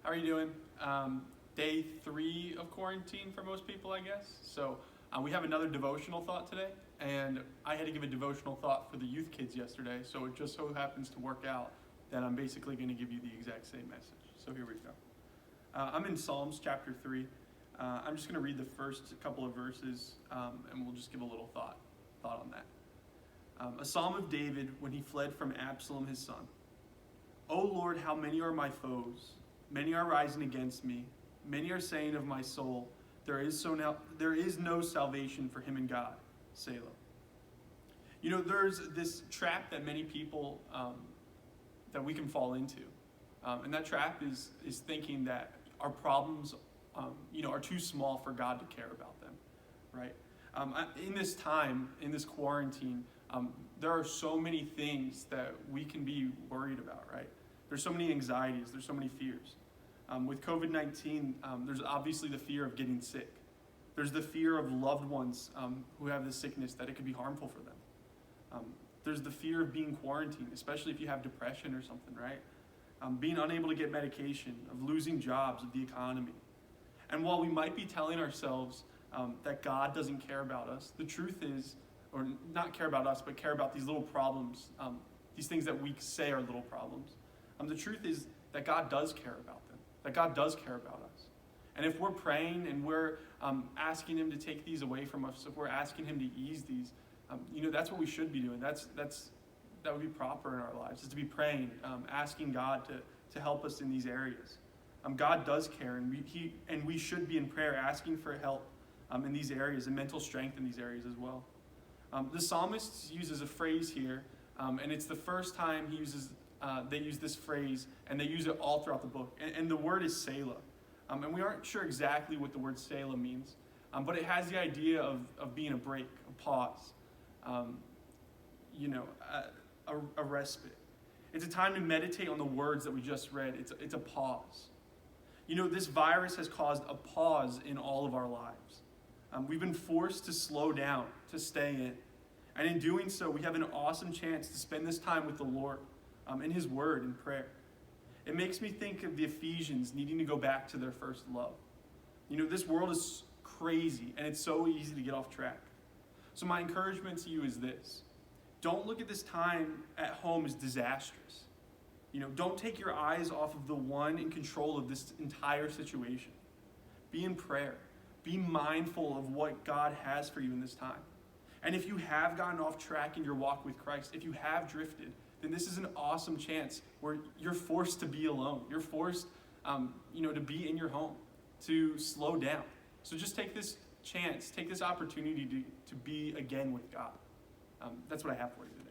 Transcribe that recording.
How are you doing? Day 3 of quarantine for most people, I guess. So we have another devotional thought today, and I had to give a devotional thought for the youth kids yesterday, so it just so happens to work out that I'm basically going to give you the exact same message. So here we go. I'm in Psalms chapter 3. I'm just going to read the first couple of verses, and we'll just give a little thought on that. A psalm of David when he fled from Absalom his son. O Lord, how many are my foes? Many are rising against me. Many are saying of my soul, there is no salvation for him in God. Selah. You know, there's this trap that many people that we can fall into, and that trap is thinking that our problems, are too small for God to care about them, right? In this time, in this quarantine, there are so many things that we can be worried about, right? There's so many anxieties. There's so many fears. With COVID-19, there's obviously the fear of getting sick. There's the fear of loved ones who have this sickness, that it could be harmful for them. There's the fear of being quarantined, especially if you have depression or something, right? Being unable to get medication, of losing jobs, of the economy. And while we might be telling ourselves that God doesn't care about us, the truth is, or not care about us, but care about these little problems, these things that we say are little problems. The truth is that God does care about them, that God does care about us. And if we're praying and we're asking Him to take these away from us, if we're asking Him to ease these, that's what we should be doing. That would be proper in our lives, is to be praying, asking God to help us in these areas. God does care, and we should be in prayer asking for help in these areas, and mental strength in these areas as well. The psalmist uses a phrase here, and it's the first time they use this phrase, and they use it all throughout the book. And the word is Selah. And we aren't sure exactly what the word Selah means, but it has the idea of being a break, a pause, a respite. It's a time to meditate on the words that we just read. It's a pause. This virus has caused a pause in all of our lives. We've been forced to slow down, to stay in. And in doing so, we have an awesome chance to spend this time with the Lord in His Word and prayer. It makes me think of the Ephesians needing to go back to their first love. This world is crazy, and it's so easy to get off track. So my encouragement to you is this. Don't look at this time at home as disastrous. Don't take your eyes off of the one in control of this entire situation. Be in prayer. Be mindful of what God has for you in this time. And if you have gotten off track in your walk with Christ, if you have drifted, then this is an awesome chance where you're forced to be alone. You're forced, to be in your home, to slow down. So just take this chance, take this opportunity to be again with God. That's what I have for you today.